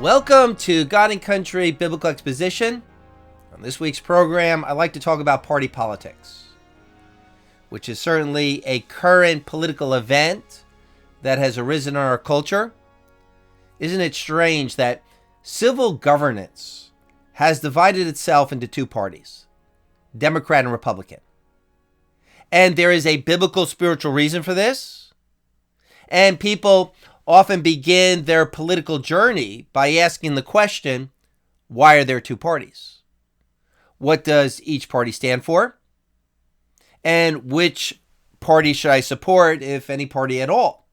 Welcome to God and Country Biblical Exposition. On this week's program, I'd like to talk about party politics, which is certainly a current political event that has arisen in our culture. Isn't it strange that civil governance has divided itself into two parties, Democrat and Republican? And there is a biblical spiritual reason for this. And people often begin their political journey by asking the question, why are there two parties? What does each party stand for? And which party should I support, if any party at all?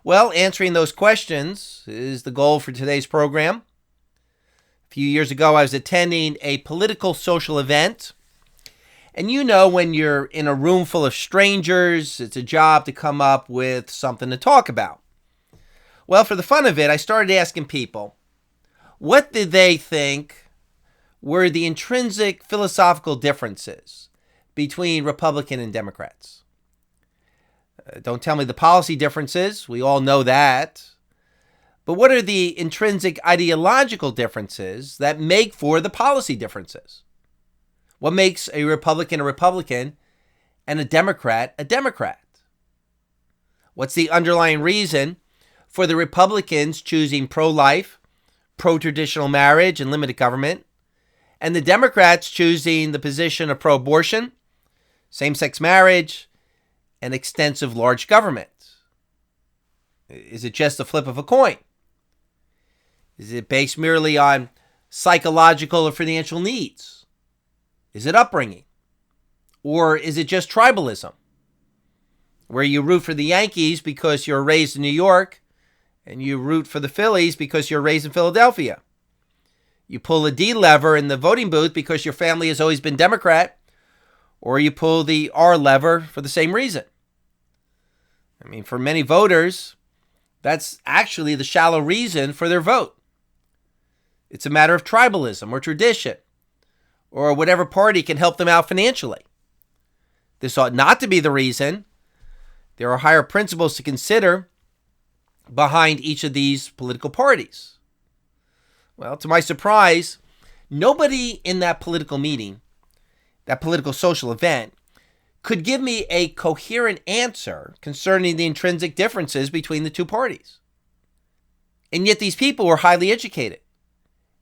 Well, answering those questions is the goal for today's program. A few years ago, I was attending a political social event. And you know, when you're in a room full of strangers, it's a job to come up with something to talk about. Well, for the fun of it, I started asking people, what did they think were the intrinsic philosophical differences between Republican and Democrats? Don't tell me the policy differences. We all know that. But what are the intrinsic ideological differences that make for the policy differences? What makes a Republican and a Democrat a Democrat? What's the underlying reason for the Republicans choosing pro-life, pro-traditional marriage, and limited government, and the Democrats choosing the position of pro-abortion, same-sex marriage, and extensive large government? Is it just a flip of a coin? Is it based merely on psychological or financial needs? Is it upbringing? Or is it just tribalism, where you root for the Yankees because you're raised in New York, and you root for the Phillies because you're raised in Philadelphia? You pull a D lever in the voting booth because your family has always been Democrat, or you pull the R lever for the same reason. I mean, for many voters, that's actually the shallow reason for their vote. It's a matter of tribalism or tradition, or whatever party can help them out financially. This ought not to be the reason. There are higher principles to consider behind each of these political parties. Well, to my surprise, nobody in that political meeting, that political social event, could give me a coherent answer concerning the intrinsic differences between the two parties. And yet these people were highly educated.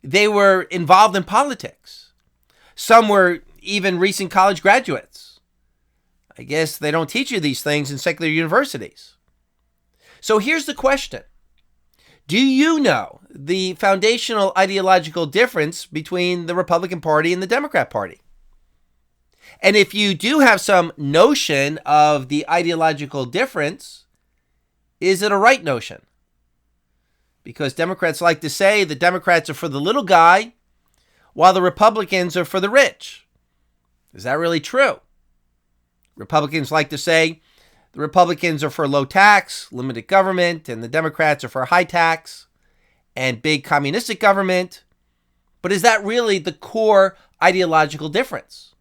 They were involved in politics. Some were even recent college graduates. I guess they don't teach you these things in secular universities. So here's the question. Do you know the foundational ideological difference between the Republican Party and the Democrat Party? And if you do have some notion of the ideological difference, is it a right notion? Because Democrats like to say the Democrats are for the little guy, while the Republicans are for the rich. Is that really true? Republicans like to say the Republicans are for low tax, limited government, and the Democrats are for high tax and big communistic government. But is that really the core ideological difference?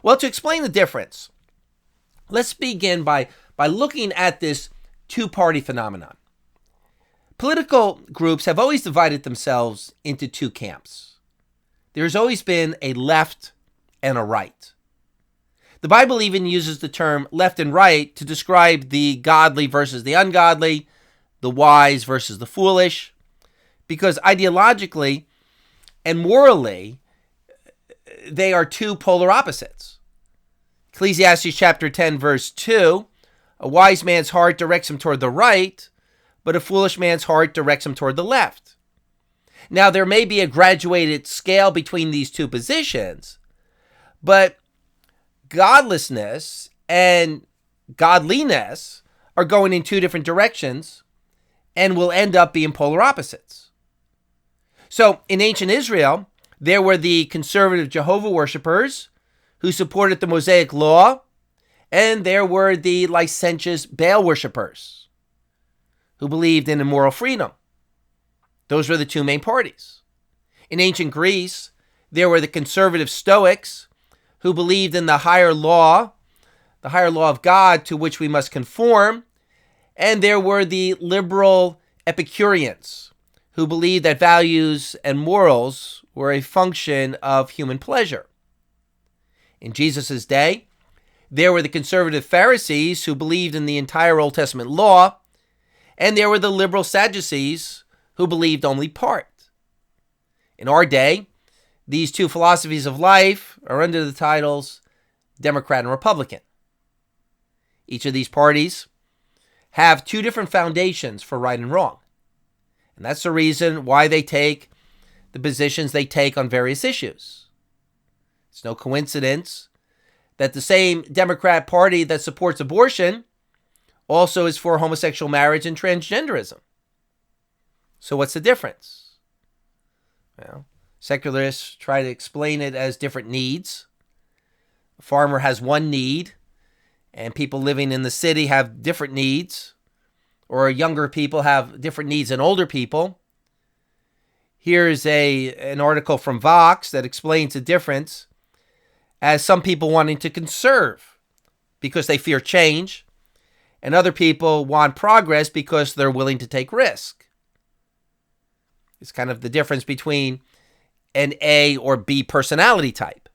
Well, to explain the difference, let's begin by looking at this two-party phenomenon. Political groups have always divided themselves into two camps. There's always been a left and a right. The Bible even uses the term left and right to describe the godly versus the ungodly, the wise versus the foolish, because ideologically and morally, they are two polar opposites. Ecclesiastes chapter 10, verse 2, a wise man's heart directs him toward the right, but a foolish man's heart directs him toward the left. Now, there may be a graduated scale between these two positions, but godlessness and godliness are going in two different directions and will end up being polar opposites. So in ancient Israel, there were the conservative Jehovah worshipers who supported the Mosaic law, and there were the licentious Baal worshipers who believed in immoral freedom. Those were the two main parties. In ancient Greece, there were the conservative Stoics who believed in the higher law of God to which we must conform, and there were the liberal Epicureans who believed that values and morals were a function of human pleasure. In Jesus' day, there were the conservative Pharisees who believed in the entire Old Testament law, and there were the liberal Sadducees who believed only part. In our day, these two philosophies of life are under the titles Democrat and Republican. Each of these parties have two different foundations for right and wrong. And that's the reason why they take the positions they take on various issues. It's no coincidence that the same Democrat Party that supports abortion also is for homosexual marriage and transgenderism. So what's the difference? Well, secularists try to explain it as different needs. A farmer has one need, and people living in the city have different needs, or younger people have different needs than older people. Here's an article from Vox that explains the difference as some people wanting to conserve because they fear change, and other people want progress because they're willing to take risk. It's kind of the difference between an A or B personality type.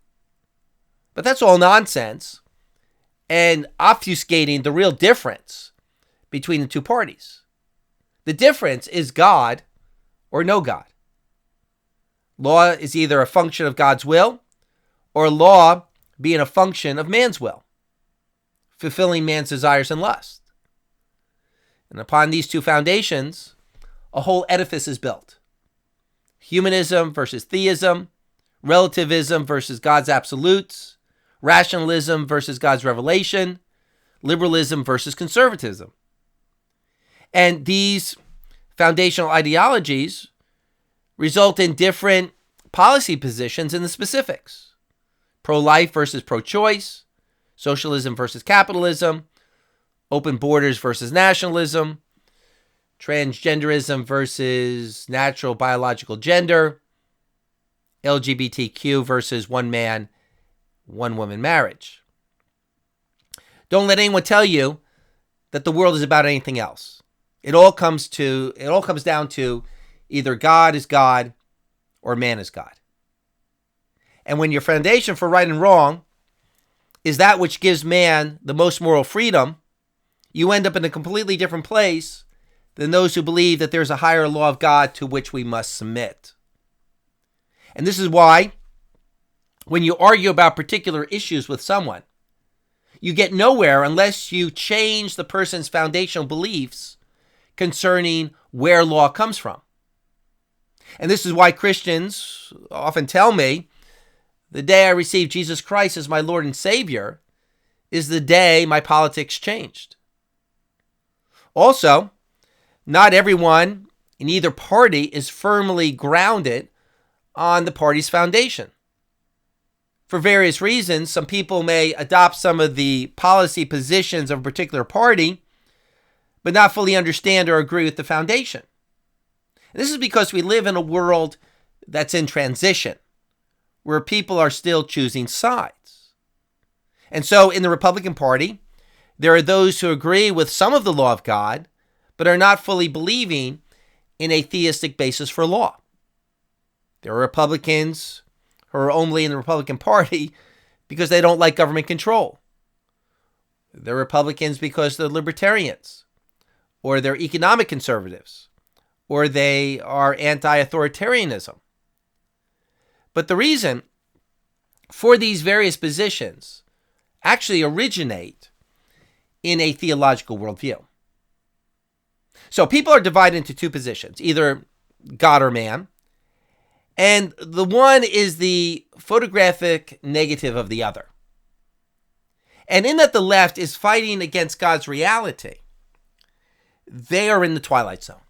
But that's all nonsense and obfuscating the real difference between the two parties. The difference is God or no God. Law is either a function of God's will or law being a function of man's will, fulfilling man's desires and lust. And upon these two foundations, a whole edifice is built. Humanism versus theism, relativism versus God's absolutes, rationalism versus God's revelation, liberalism versus conservatism. And these foundational ideologies result in different policy positions in the specifics. Pro-life versus pro-choice, socialism versus capitalism, open borders versus nationalism, transgenderism versus natural biological gender, LGBTQ versus one man, one woman marriage. Don't let anyone tell you that the world is about anything else. It all comes down to either God is God or man is God. And when your foundation for right and wrong is that which gives man the most moral freedom, you end up in a completely different place than those who believe that there's a higher law of God to which we must submit. And this is why when you argue about particular issues with someone, you get nowhere unless you change the person's foundational beliefs concerning where law comes from. And this is why Christians often tell me the day I received Jesus Christ as my Lord and Savior is the day my politics changed. Also, not everyone in either party is firmly grounded on the party's foundation. For various reasons, some people may adopt some of the policy positions of a particular party, but not fully understand or agree with the foundation. And this is because we live in a world that's in transition, where people are still choosing sides. And so in the Republican Party, there are those who agree with some of the law of God, but are not fully believing in a theistic basis for law. There are Republicans who are only in the Republican Party because they don't like government control. They're Republicans because they're libertarians, or they're economic conservatives, or they are anti-authoritarianism. But the reason for these various positions actually originate in a theological worldview. So people are divided into two positions, either God or man. And the one is the photographic negative of the other. And in that the left is fighting against God's reality, they are in the twilight zone.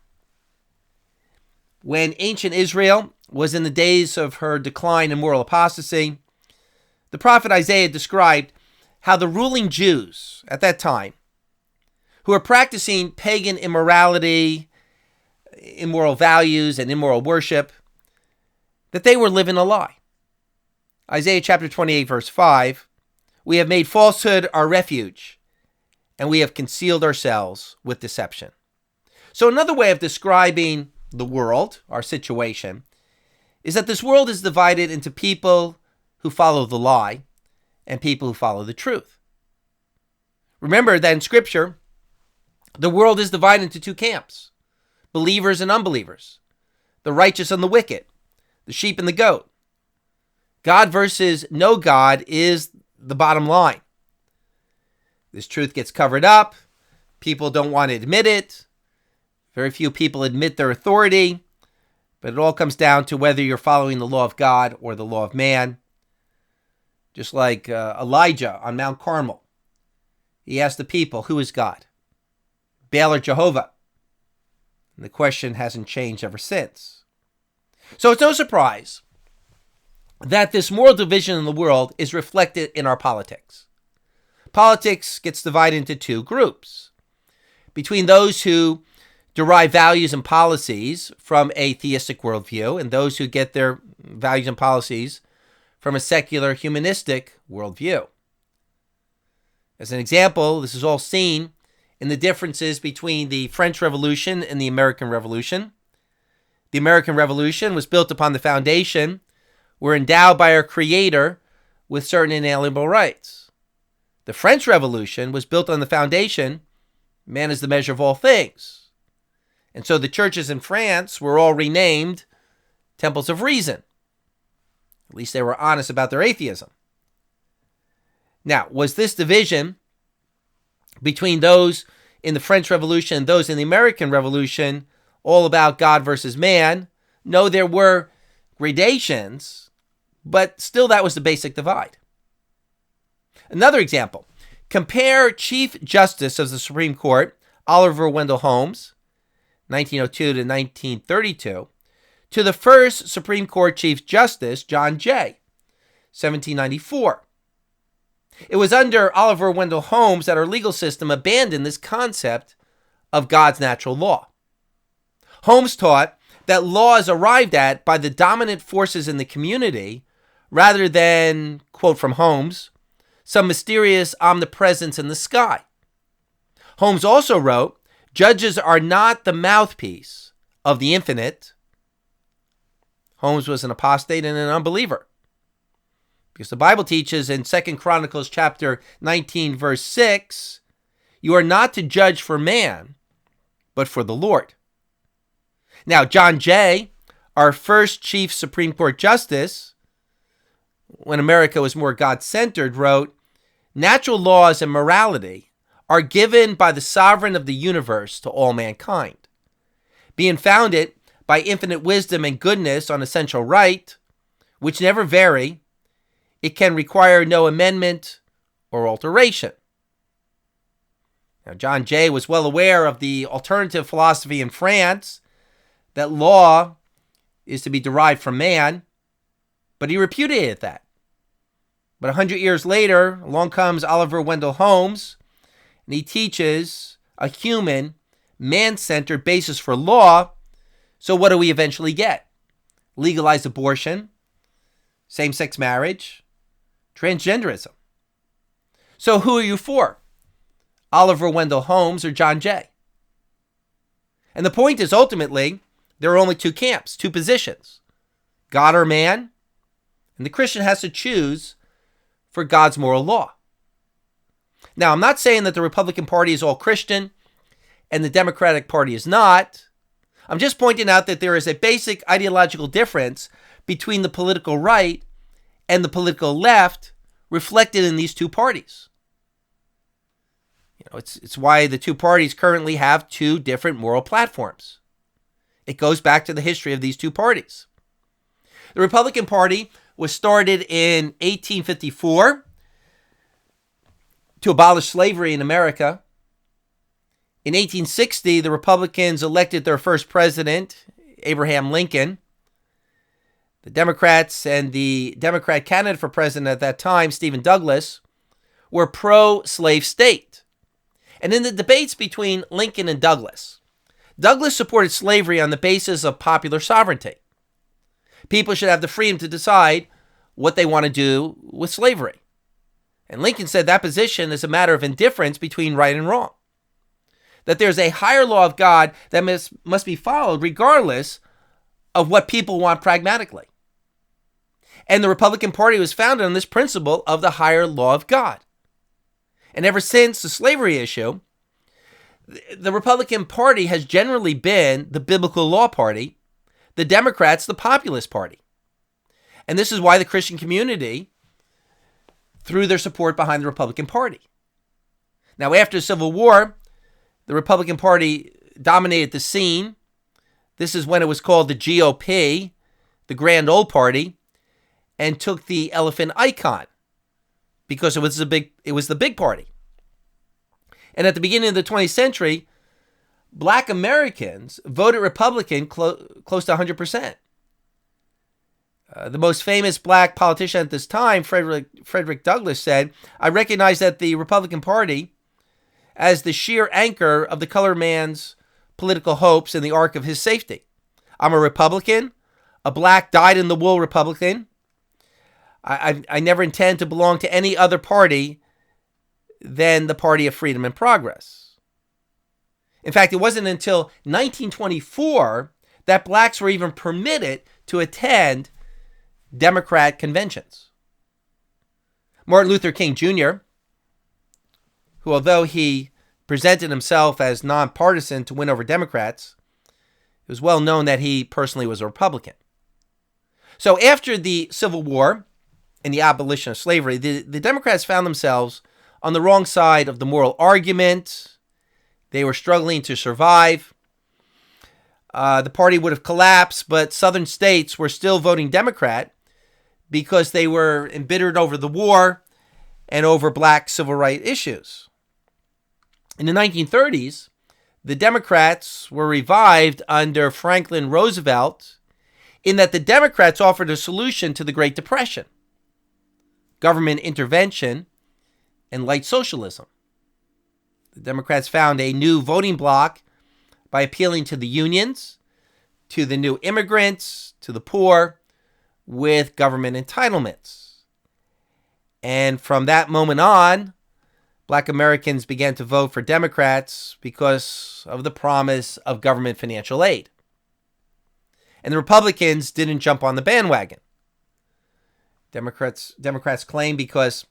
When ancient Israel was in the days of her decline and moral apostasy, the prophet Isaiah described how the ruling Jews at that time, who were practicing pagan immorality, immoral values, and immoral worship, that they were living a lie. Isaiah chapter 28, verse 5, "We have made falsehood our refuge, and we have concealed ourselves with deception." So another way of describing the world, our situation, is that this world is divided into people who follow the lie and people who follow the truth. Remember that in Scripture, the world is divided into two camps, believers and unbelievers, the righteous and the wicked, the sheep and the goat. God versus no God is the bottom line. This truth gets covered up. People don't want to admit it. Very few people admit their authority. But it all comes down to whether you're following the law of God or the law of man. Just like Elijah on Mount Carmel. He asked the people, who is God? Baal or Jehovah? And the question hasn't changed ever since. So it's no surprise that this moral division in the world is reflected in our politics. Politics gets divided into two groups. Between those who derive values and policies from a theistic worldview and those who get their values and policies from a secular humanistic worldview. As an example, this is all seen in the differences between the French Revolution and the American Revolution. The American Revolution was built upon the foundation: we're endowed by our Creator with certain inalienable rights. The French Revolution was built on the foundation: man is the measure of all things. And so the churches in France were all renamed temples of reason. At least they were honest about their atheism. Now, was this division between those in the French Revolution and those in the American Revolution all about God versus man? No, there were gradations, but still that was the basic divide. Another example, compare Chief Justice of the Supreme Court, Oliver Wendell Holmes, 1902 to 1932, to the first Supreme Court Chief Justice, John Jay, 1794. It was under Oliver Wendell Holmes that our legal system abandoned this concept of God's natural law. Holmes taught that law is arrived at by the dominant forces in the community rather than, quote from Holmes, some mysterious omnipresence in the sky. Holmes also wrote, judges are not the mouthpiece of the infinite. Holmes was an apostate and an unbeliever. Because the Bible teaches in 2 Chronicles chapter 19, verse 6, you are not to judge for man, but for the Lord. Now, John Jay, our first Chief Supreme Court Justice, when America was more God-centered, wrote, natural laws and morality are given by the sovereign of the universe to all mankind. Being founded by infinite wisdom and goodness on essential right, which never vary, it can require no amendment or alteration. Now, John Jay was well aware of the alternative philosophy in France that law is to be derived from man, but he repudiated that. But 100 years later, along comes Oliver Wendell Holmes, and he teaches a human, man-centered basis for law. So what do we eventually get? Legalized abortion, same-sex marriage, transgenderism. So who are you for? Oliver Wendell Holmes or John Jay? And the point is, ultimately, there are only two camps, two positions, God or man, and the Christian has to choose for God's moral law. Now, I'm not saying that the Republican Party is all Christian and the Democratic Party is not. I'm just pointing out that there is a basic ideological difference between the political right and the political left reflected in these two parties. You know, it's why the two parties currently have two different moral platforms. It goes back to the history of these two parties. The Republican Party was started in 1854 to abolish slavery in America. In 1860, the Republicans elected their first president, Abraham Lincoln. The Democrats and the Democrat candidate for president at that time, Stephen Douglas, were pro-slave state. And in the debates between Lincoln and Douglas, Douglas supported slavery on the basis of popular sovereignty. People should have the freedom to decide what they want to do with slavery. And Lincoln said that position is a matter of indifference between right and wrong. that there's a higher law of God that must be followed regardless of what people want pragmatically. And the Republican Party was founded on this principle of the higher law of God. And ever since the slavery issue, the Republican Party has generally been the biblical law party, the Democrats the populist party. And this is why the Christian community threw their support behind the Republican Party. Now, after the Civil War, the Republican Party dominated the scene. This is when it was called the GOP, the Grand Old Party, and took the elephant icon because it was the big party. And at the beginning of the 20th century, black Americans voted Republican close to 100%. The most famous black politician at this time, Frederick Douglass, said, "I recognize that the Republican Party as the sheer anchor of the colored man's political hopes and the ark of his safety. I'm a Republican, a black dyed-in-the-wool Republican. I never intend to belong to any other party than the Party of Freedom and Progress." In fact, it wasn't until 1924 that blacks were even permitted to attend Democrat conventions. Martin Luther King Jr., who, although he presented himself as nonpartisan to win over Democrats, it was well known that he personally was a Republican. So after the Civil War and the abolition of slavery, the Democrats found themselves on the wrong side of the moral argument. They were struggling to survive. The party would have collapsed, but southern states were still voting Democrat because they were embittered over the war and over black civil rights issues. In the 1930s, the Democrats were revived under Franklin Roosevelt in that the Democrats offered a solution to the Great Depression: government intervention and light socialism. The Democrats found a new voting bloc by appealing to the unions, to the new immigrants, to the poor, with government entitlements. And from that moment on, black Americans began to vote for Democrats because of the promise of government financial aid. And the Republicans didn't jump on the bandwagon. Democrats claimed because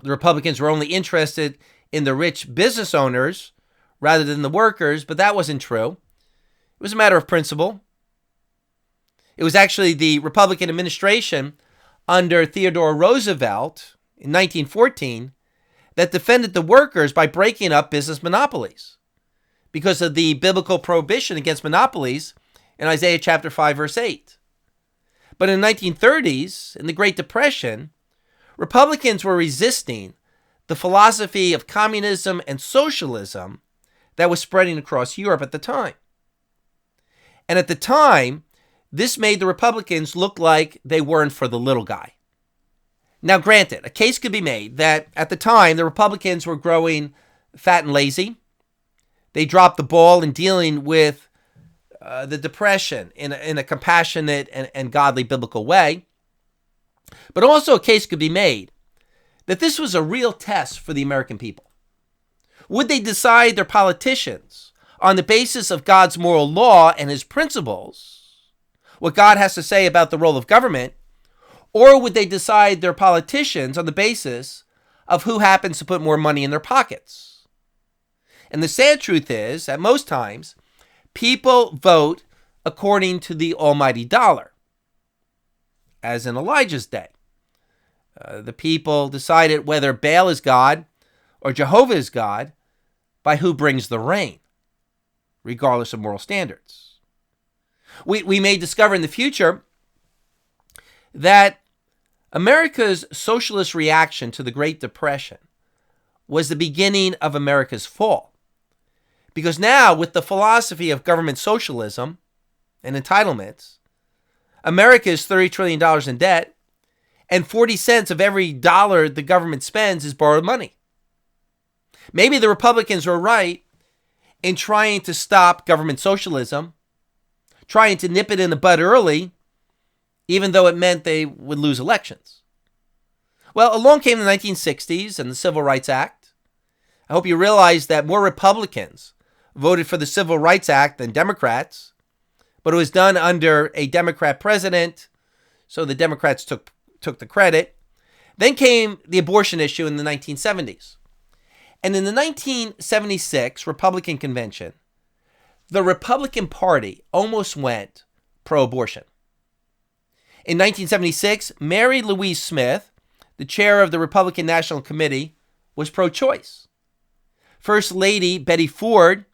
the Republicans were only interested in the rich business owners rather than the workers, but that wasn't true. It was a matter of principle. It was actually the Republican administration under Theodore Roosevelt in 1914 that defended the workers by breaking up business monopolies because of the biblical prohibition against monopolies in Isaiah chapter 5, verse 8. But in the 1930s, in the Great Depression, Republicans were resisting the philosophy of communism and socialism that was spreading across Europe at the time. And at the time, this made the Republicans look like they weren't for the little guy. Now, granted, a case could be made that at the time, the Republicans were growing fat and lazy. They dropped the ball in dealing with the Depression in a compassionate and godly biblical way. But also a case could be made that this was a real test for the American people. Would they decide their politicians on the basis of God's moral law and his principles, what God has to say about the role of government, or would they decide their politicians on the basis of who happens to put more money in their pockets? And the sad truth is, at most times, people vote according to the almighty dollar, as in Elijah's day. The people decided whether Baal is God or Jehovah is God by who brings the rain, regardless of moral standards. We may discover in the future that America's socialist reaction to the Great Depression was the beginning of America's fall. Because now, with the philosophy of government socialism and entitlements, America is $30 trillion in debt, and 40 cents of every dollar the government spends is borrowed money. Maybe the Republicans were right in trying to stop government socialism, trying to nip it in the bud early, even though it meant they would lose elections. Well, along came the 1960s and the Civil Rights Act. I hope you realize that more Republicans voted for the Civil Rights Act than Democrats, but it was done under a Democrat president, so the Democrats took the credit. Then came the abortion issue in the 1970s. And in the 1976 Republican convention, the Republican Party almost went pro-abortion. In 1976, Mary Louise Smith, the chair of the Republican National Committee, was pro-choice. First Lady Betty Ford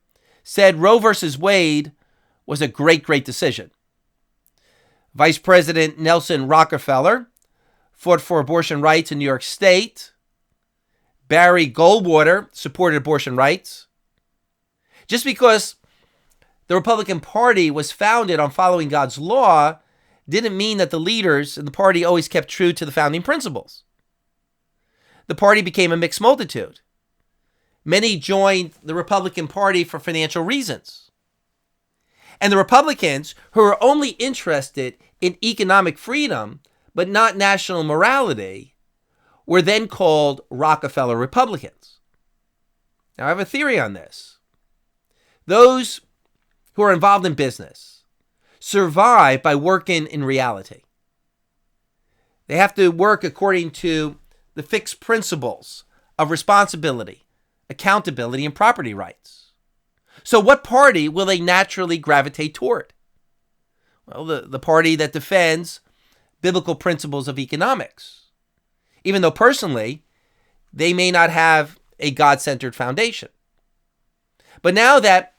said Roe versus Wade was a great, great decision. Vice President Nelson Rockefeller fought for abortion rights in New York State. Barry Goldwater supported abortion rights. Just because the Republican Party was founded on following God's law didn't mean that the leaders in the party always kept true to the founding principles. The party became a mixed multitude. Many joined the Republican Party for financial reasons. And the Republicans, who were only interested in economic freedom but not national morality, were then called Rockefeller Republicans. Now, I have a theory on this. Those who are involved in business survive by working in reality. They have to work according to the fixed principles of responsibility, accountability, and property rights. So what party will they naturally gravitate toward? Well, the party that defends biblical principles of economics, even though personally they may not have a God-centered foundation. But now that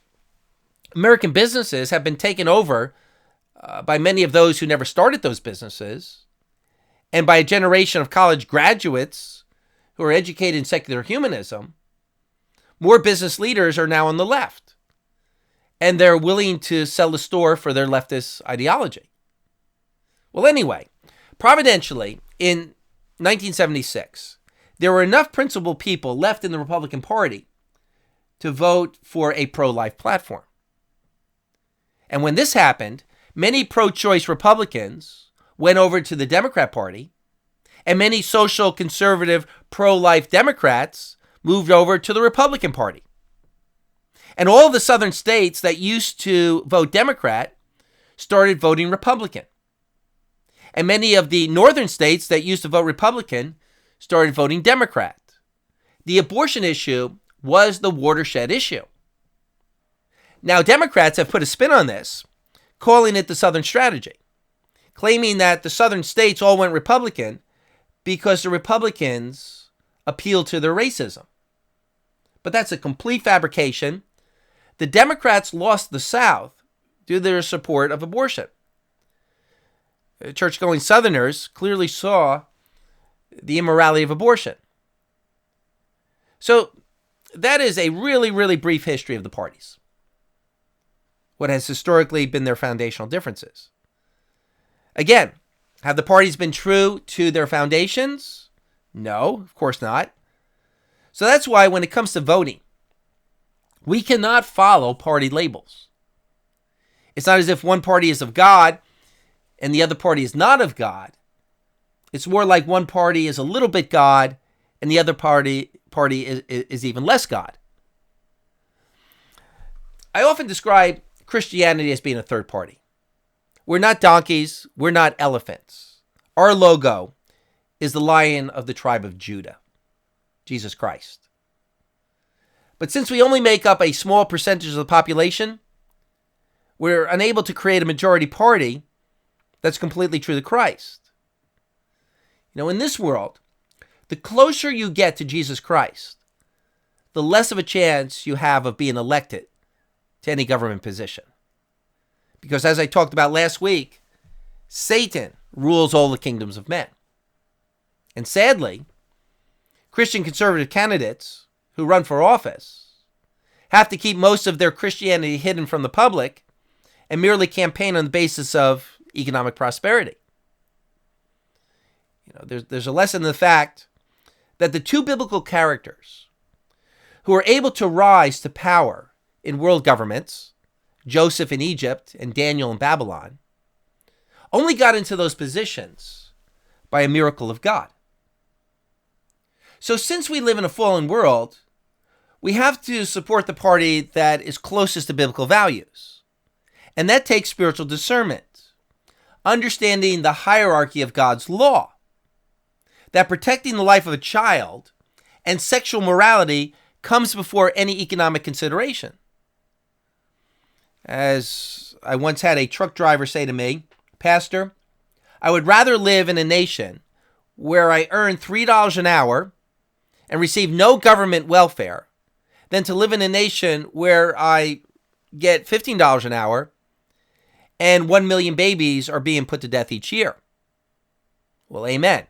American businesses have been taken over by many of those who never started those businesses, and by a generation of college graduates who are educated in secular humanism, more business leaders are now on the left, and they're willing to sell the store for their leftist ideology. Well, anyway, providentially, in 1976, there were enough principled people left in the Republican Party to vote for a pro-life platform. And when this happened, many pro-choice Republicans went over to the Democrat Party, and many social conservative pro-life Democrats moved over to the Republican Party. And all the southern states that used to vote Democrat started voting Republican. And many of the northern states that used to vote Republican started voting Democrat. The abortion issue was the watershed issue. Now, Democrats have put a spin on this, calling it the Southern strategy, claiming that the southern states all went Republican because the Republicans appealed to their racism. But that's a complete fabrication. The Democrats lost the South due to their support of abortion. Church-going Southerners clearly saw the immorality of abortion. So that is a really, really brief history of the parties, what has historically been their foundational differences. Again, have the parties been true to their foundations? No, of course not. So that's why when it comes to voting, we cannot follow party labels. It's not as if one party is of God and the other party is not of God. It's more like one party is a little bit God and the other party is even less God. I often describe Christianity as being a third party. We're not donkeys. We're not elephants. Our logo is the Lion of the tribe of Judah, Jesus Christ. But since we only make up a small percentage of the population, we're unable to create a majority party that's completely true to Christ. You know, in this world, the closer you get to Jesus Christ, the less of a chance you have of being elected to any government position. Because as I talked about last week, Satan rules all the kingdoms of men. And sadly, Christian conservative candidates who run for office have to keep most of their Christianity hidden from the public and merely campaign on the basis of economic prosperity. You know, there's a lesson in the fact that the two biblical characters who were able to rise to power in world governments, Joseph in Egypt and Daniel in Babylon, only got into those positions by a miracle of God. So since we live in a fallen world, We have to support the party that is closest to biblical values. And that takes spiritual discernment, understanding the hierarchy of God's law, that protecting the life of a child and sexual morality comes before any economic consideration. As I once had a truck driver say to me, "Pastor, I would rather live in a nation where I earn $3 an hour and receive no government welfare than to live in a nation where I get $15 an hour and 1 million babies are being put to death each year." Well, amen.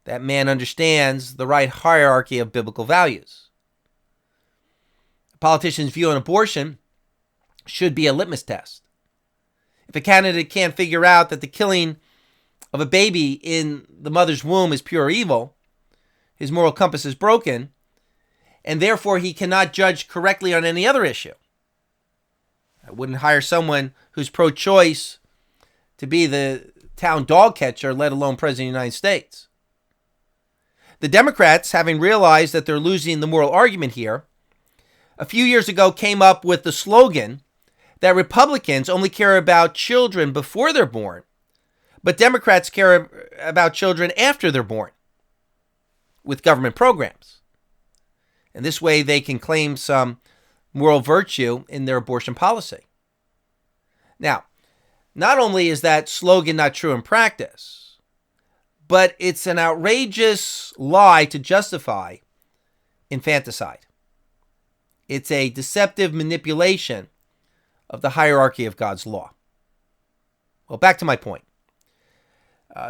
That man understands the right hierarchy of biblical values. A politician's view on abortion should be a litmus test. If a candidate can't figure out that the killing of a baby in the mother's womb is pure evil, his moral compass is broken, and therefore he cannot judge correctly on any other issue. I wouldn't hire someone who's pro-choice to be the town dog catcher, let alone President of the United States. The Democrats, having realized that they're losing the moral argument here, a few years ago came up with the slogan that Republicans only care about children before they're born, but Democrats care about children after they're born with government programs. And this way they can claim some moral virtue in their abortion policy. Now, not only is that slogan not true in practice, but it's an outrageous lie to justify infanticide. It's a deceptive manipulation of the hierarchy of God's law. Well, back to my point.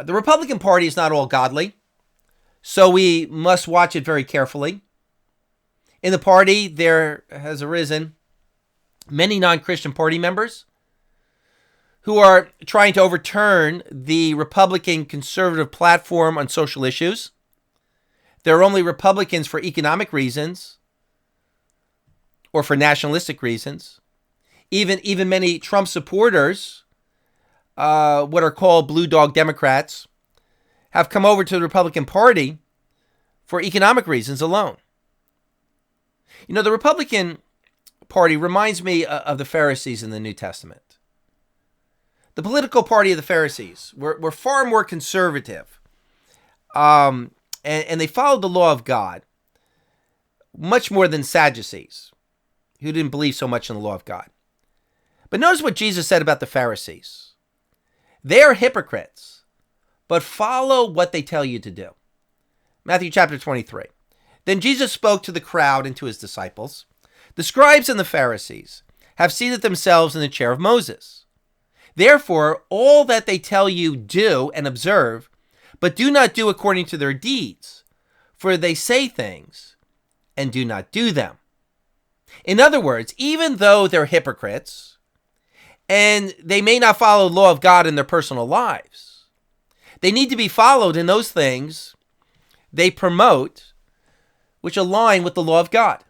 The Republican Party is not all godly, so we must watch it very carefully. In the party, there has arisen many non-Christian party members who are trying to overturn the Republican conservative platform on social issues. They're only Republicans for economic reasons or for nationalistic reasons. Even many Trump supporters, what are called blue dog Democrats, have come over to the Republican Party for economic reasons alone. You know, the Republican Party reminds me of the Pharisees in the New Testament. The political party of the Pharisees were far more conservative, and they followed the law of God much more than Sadducees, who didn't believe so much in the law of God. But notice what Jesus said about the Pharisees. They are hypocrites, but follow what they tell you to do. Matthew chapter 23. Then Jesus spoke to the crowd and to his disciples. The scribes and the Pharisees have seated themselves in the chair of Moses. Therefore, all that they tell you do and observe, but do not do according to their deeds, for they say things and do not do them. In other words, even though they're hypocrites and they may not follow the law of God in their personal lives, they need to be followed in those things they promote which align with the law of God.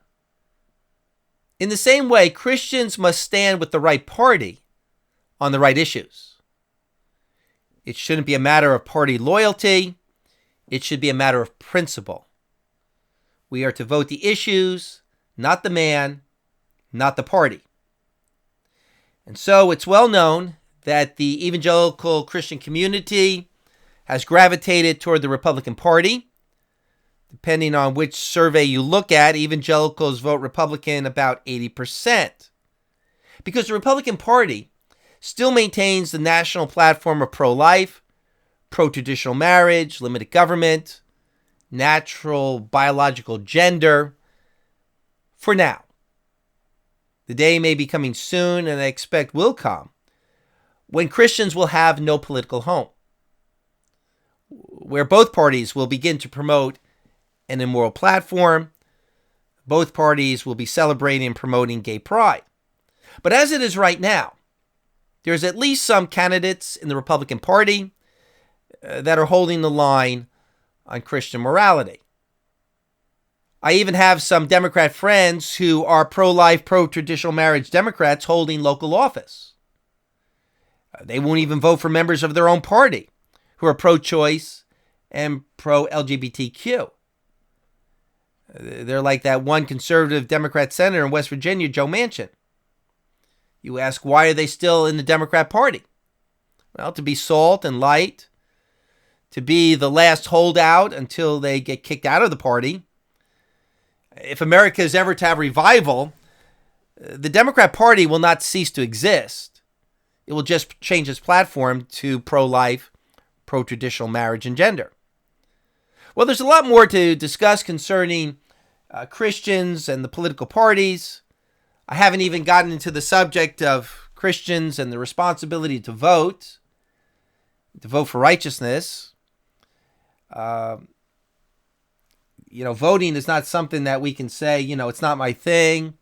In the same way, Christians must stand with the right party on the right issues. It shouldn't be a matter of party loyalty. It should be a matter of principle. We are to vote the issues, not the man, not the party. And so it's well known that the evangelical Christian community has gravitated toward the Republican Party. Depending on which survey you look at, evangelicals vote Republican about 80%. Because the Republican Party still maintains the national platform of pro-life, pro-traditional marriage, limited government, natural biological gender, for now. The day may be coming soon, and I expect will come, when Christians will have no political home, where both parties will begin to promote an immoral platform. Both parties will be celebrating and promoting gay pride. But as it is right now, there's at least some candidates in the Republican Party that are holding the line on Christian morality. I even have some Democrat friends who are pro-life, pro-traditional marriage Democrats holding local office. They won't even vote for members of their own party who are pro-choice and pro-LGBTQ. They're like that one conservative Democrat senator in West Virginia, Joe Manchin. You ask, why are they still in the Democrat Party? Well, to be salt and light, to be the last holdout until they get kicked out of the party. If America is ever to have revival, the Democrat Party will not cease to exist. It will just change its platform to pro-life, pro-traditional marriage and gender. Well, there's a lot more to discuss concerning Christians and the political parties. I haven't even gotten into the subject of Christians and the responsibility to vote for righteousness. Voting is not something that we can say, it's not my thing.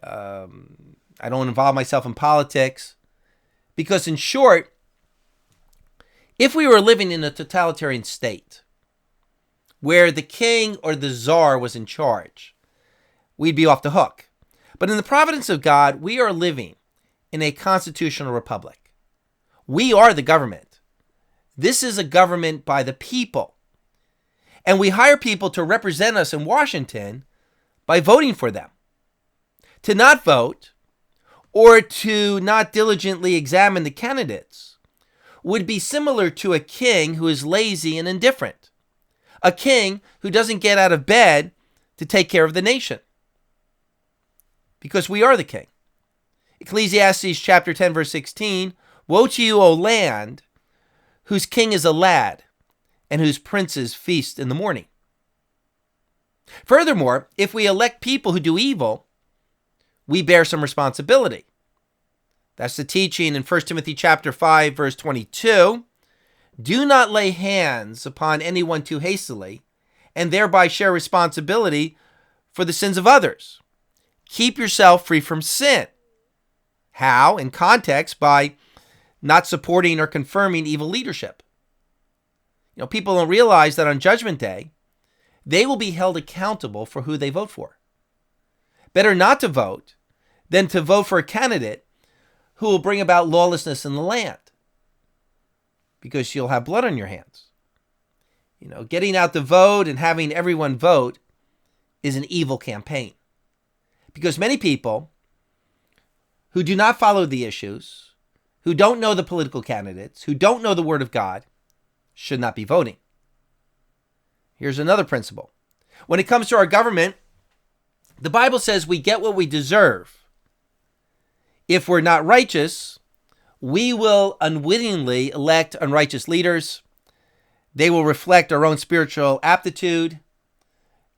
I don't involve myself in politics. Because in short, if we were living in a totalitarian state where the king or the czar was in charge, we'd be off the hook. But in the providence of God, we are living in a constitutional republic. We are the government. This is a government by the people. And we hire people to represent us in Washington by voting for them. To not vote or to not diligently examine the candidates would be similar to a king who is lazy and indifferent. A king who doesn't get out of bed to take care of the nation. Because we are the king. Ecclesiastes chapter 10 verse 16, woe to you, O land, whose king is a lad, and whose princes feast in the morning. Furthermore, if we elect people who do evil, we bear some responsibility. That's the teaching in 1 Timothy chapter 5 verse 22. Do not lay hands upon anyone too hastily, and thereby share responsibility for the sins of others. Keep yourself free from sin. How? In context, by not supporting or confirming evil leadership. People don't realize that on Judgment Day, they will be held accountable for who they vote for. Better not to vote than to vote for a candidate who will bring about lawlessness in the land, because you'll have blood on your hands. Getting out the vote and having everyone vote is an evil campaign, because many people who do not follow the issues, who don't know the political candidates, who don't know the Word of God, should not be voting. Here's another principle. When it comes to our government, the Bible says we get what we deserve. If we're not righteous, we will unwittingly elect unrighteous leaders. They will reflect our own spiritual aptitude.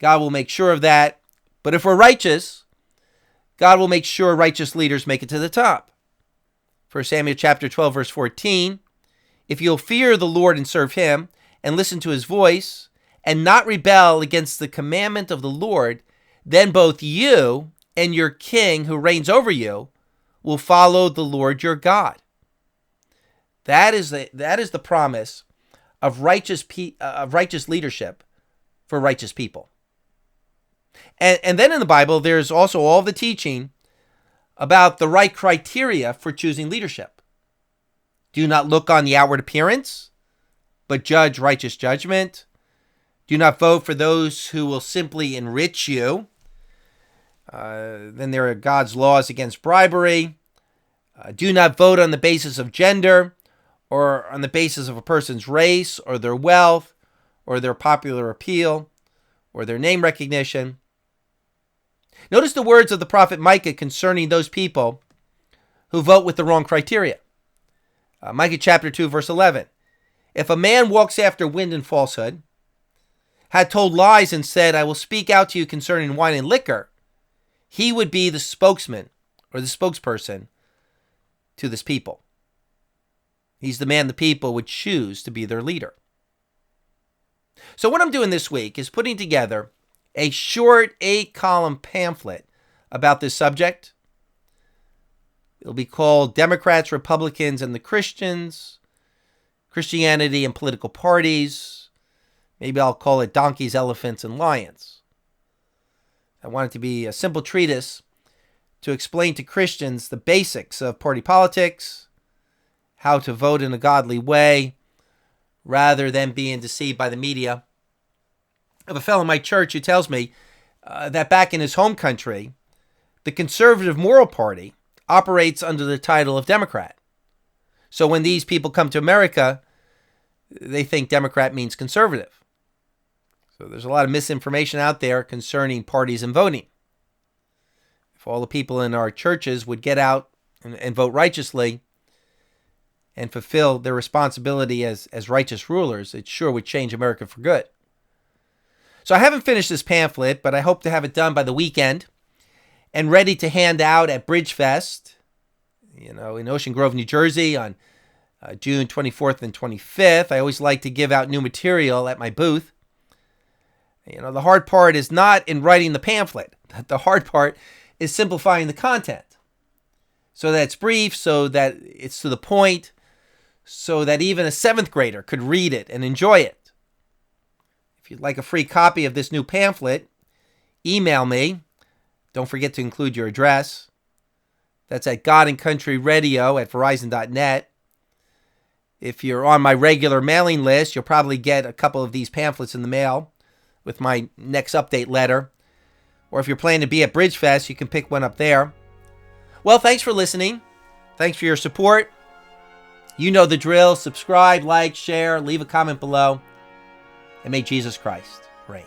God will make sure of that. But if we're righteous, God will make sure righteous leaders make it to the top. 1 Samuel chapter 12, verse 14. If you'll fear the Lord and serve him, and listen to his voice, and not rebel against the commandment of the Lord, then both you and your king who reigns over you will follow the Lord your God. That is the promise of righteous leadership for righteous people. And then in the Bible, there's also all the teaching about the right criteria for choosing leadership. Do not look on the outward appearance, but judge righteous judgment. Do not vote for those who will simply enrich you. Then there are God's laws against bribery. Do not vote on the basis of gender or on the basis of a person's race or their wealth or their popular appeal or their name recognition. Notice the words of the prophet Micah concerning those people who vote with the wrong criteria. Micah chapter 2, verse 11. If a man walks after wind and falsehood, had told lies and said, I will speak out to you concerning wine and liquor, he would be the spokesman or the spokesperson to this people. He's the man the people would choose to be their leader. So what I'm doing this week is putting together a short 8-column pamphlet about this subject. It'll be called Democrats, Republicans, and the Christians, Christianity and Political Parties. Maybe I'll call it Donkeys, Elephants, and Lions. I want it to be a simple treatise to explain to Christians the basics of party politics, how to vote in a godly way, rather than being deceived by the media I have a fellow in my church who tells me that back in his home country, the conservative moral party operates under the title of Democrat. So when these people come to America, they think Democrat means conservative. So there's a lot of misinformation out there concerning parties and voting. If all the people in our churches would get out and vote righteously and fulfill their responsibility as righteous rulers, it sure would change America for good. So I haven't finished this pamphlet, but I hope to have it done by the weekend and ready to hand out at Bridgefest, in Ocean Grove, New Jersey on June 24th and 25th. I always like to give out new material at my booth. The hard part is not in writing the pamphlet. The hard part is simplifying the content so that it's brief, so that it's to the point, so that even a 7th grader could read it and enjoy it. If you'd like a free copy of this new pamphlet, email me. Don't forget to include your address. That's at godandcountryradio@verizon.net. If you're on my regular mailing list, you'll probably get a couple of these pamphlets in the mail with my next update letter. Or if you're planning to be at Bridgefest, you can pick one up there. Well, thanks for listening. Thanks for your support. You know the drill. Subscribe, like, share, leave a comment below. And may Jesus Christ reign.